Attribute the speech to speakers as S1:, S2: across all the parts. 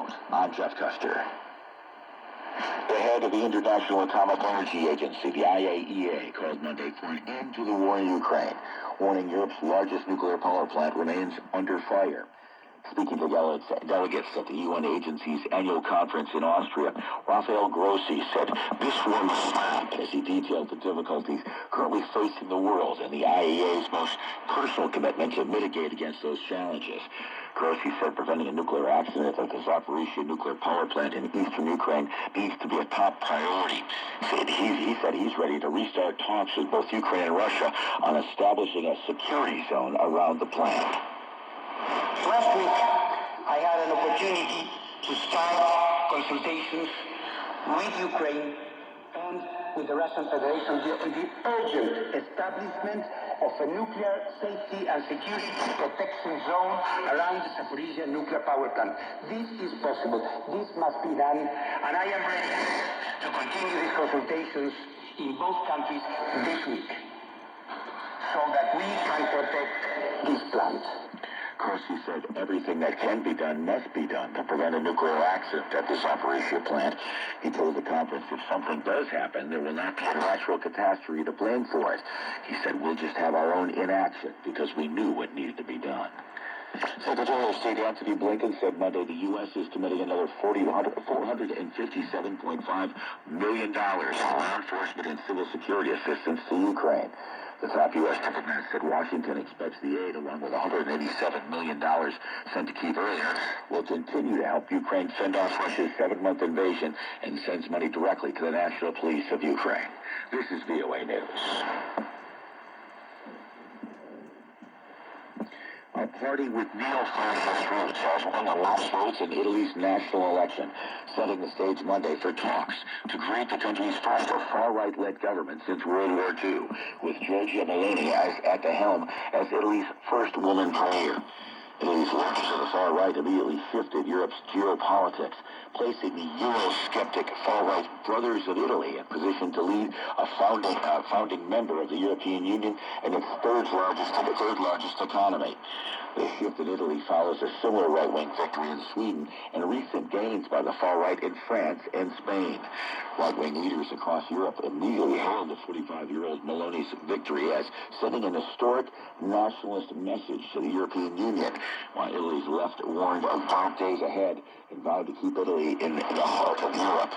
S1: remote. I'm Jeff Custer. The head of the International Atomic Energy Agency, the IAEA, called Monday for an end to the war in Ukraine, warning Europe's largest nuclear power plant remains under fire. Speaking to delegates at the UN agency's annual conference in Austria, Rafael Grossi said this war must stop as he detailed the difficulties currently facing the world and the IAEA's most personal commitment to mitigate against those challenges. Grossi said preventing a nuclear accident at the Zaporizhzhia nuclear power plant in eastern Ukraine needs to be a top priority. He said he's ready to restart talks with both Ukraine and Russia on establishing a security zone around the plant.
S2: Last week, I had an opportunity to start consultations with Ukraine and with the Russian Federation on the urgent establishment of a nuclear safety and security protection zone around the Zaporizhzhia nuclear power plant. This is possible. This must be done, and I am ready to continue these consultations in both countries this week so that we can protect this plant.
S1: Grossi said everything that can be done must be done to prevent a nuclear accident at the Zaporizhzhia plant. He told the conference if something does happen, there will not be a natural catastrophe to blame for it. He said we'll just have our own inaction because we knew what needed to be done. Secretary of State Antony Blinken said Monday the U.S. is committing another $457.5 million in law enforcement and civil security assistance to Ukraine. The top U.S. diplomat said Washington expects the aid, along with $187 million sent to Kyiv earlier, will continue to help Ukraine fend off Russia's 7-month invasion and sends money directly to the National Police of Ukraine. This is VOA News. A party with neo-fascist roots has won the most votes in Italy's national election, setting the stage Monday for talks to create the country's first far-right-led government since World War II, with Giorgia Meloni at the helm as Italy's first woman premier. Italy's leaders of the far right immediately shifted Europe's geopolitics, placing the Eurosceptic far-right Brothers of Italy in position to lead a founding member of the European Union and its third largest economy. The shift in Italy follows a similar right-wing victory in Sweden and recent gains by the far right in France and Spain. Right-wing leaders across Europe immediately hailed the 45-year-old Meloni's victory as sending an historic nationalist message to the European Union, while Italy's left warned of dark days ahead and vowed to keep Italy in the heart of Europe.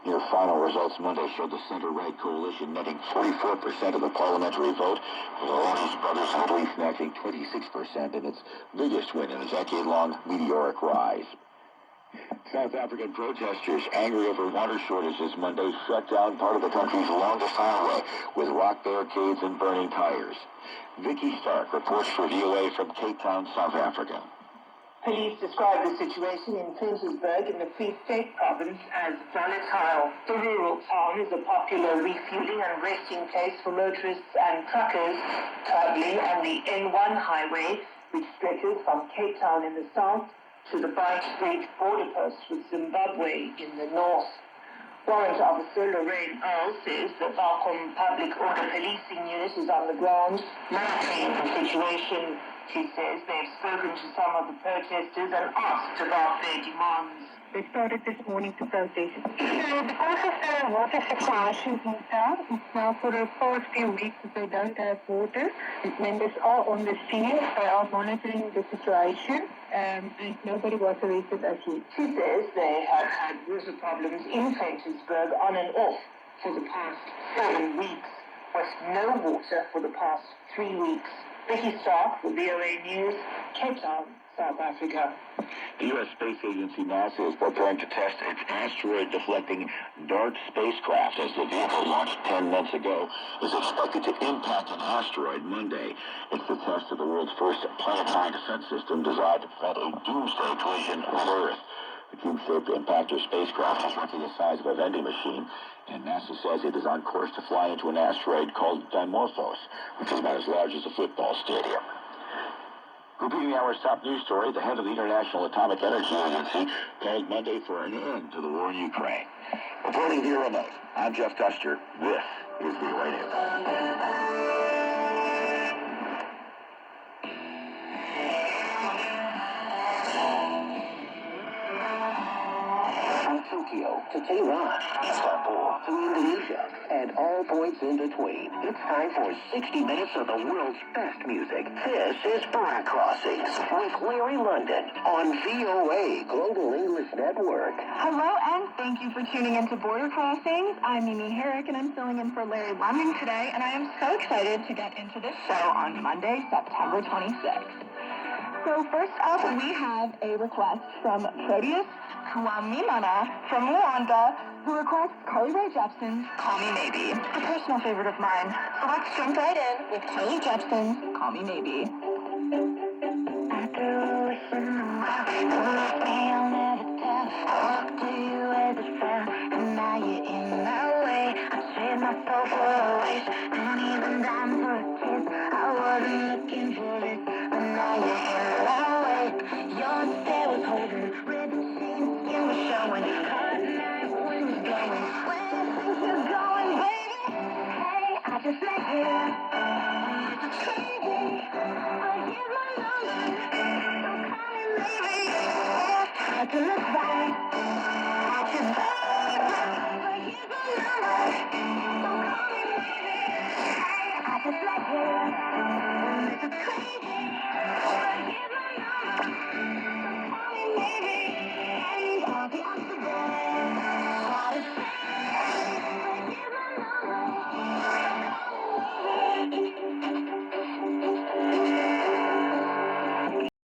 S1: Near final results Monday showed the center-right coalition netting 44% of the parliamentary vote, with Meloni's Brothers of Italy snatching 26% in its biggest win in a decade-long meteoric rise. South African protesters, angry over water shortages Monday, shut down part of the country's longest highway with rock barricades and burning tires. Vicky Stark reports for VOA from Cape Town, South Africa.
S3: Police describe the situation in Prinsenberg in the Free State province as volatile. The rural town is a popular refueling and resting place for motorists and truckers traveling on the N1 highway, which stretches from Cape Town in the south to the Bridge border post with Zimbabwe in the north. Warrant Officer Lorraine Earl says the Balcom Public Order Policing Unit is on the ground monitoring the situation. She says they've spoken to some of the protesters and asked about their demands.
S4: They started this morning to protest. Because of the water situation in town, it's now for the past few weeks that they don't have water. Members are on the scene. They are monitoring the situation, and nobody was arrested as yet.
S3: She says they have had water problems in Prinsenberg on and off for the past 7 weeks, with no water for the past 3 weeks. Vicky Stark for VOA News, Cape Town, South Africa.
S1: The U.S. Space Agency NASA is preparing to test its asteroid-deflecting DART spacecraft as the vehicle launched 10 months ago is expected to impact an asteroid Monday. It's the test of the world's first planetary defense system designed to prevent a doomsday collision with Earth. The cube-shaped impactor spacecraft is roughly the size of a vending machine, and NASA says it is on course to fly into an asteroid called Dimorphos, which is about as large as a football stadium. Repeating our top news story, the head of the International Atomic Energy Agency called Monday for an end to the war in Ukraine. Reporting via remote, I'm Jeff Custer. This is VOA News. from Tokyo to Tehran, Istanbul to Indonesia, and all points in between. It's time for 60 minutes of the world's best music. This is Border Crossings with Larry London on VOA Global English Network.
S5: Hello, and thank you for tuning into Border Crossings. I'm Mimi Herrick, and I'm filling in for Larry London today, and I am so excited to get into this show on Monday, September 26th. So first up, we have a request from Proteus Kwamimana from Rwanda, who requests Carly Rae Jepsen's Call Me Maybe, a personal favorite of mine. So let's jump right in with Carly Jepsen's Call Me Maybe.
S6: I threw a in the mouth, promise me I'll never tell. Talk to you as a friend, and now you're in my way. I trade my soul for a wish, and even down for a kiss. I wasn't looking for it, but now you're in my way. Your stare was holding, rhythm seemed, skin was showing. Hot night, wind was blowing. Where you think you're going, baby? Hey, I just met you. It's crazy, but here's my number. Don't call me maybe. I can look back at you, baby, but here's my number. Don't call me maybe. Hey, I just met you.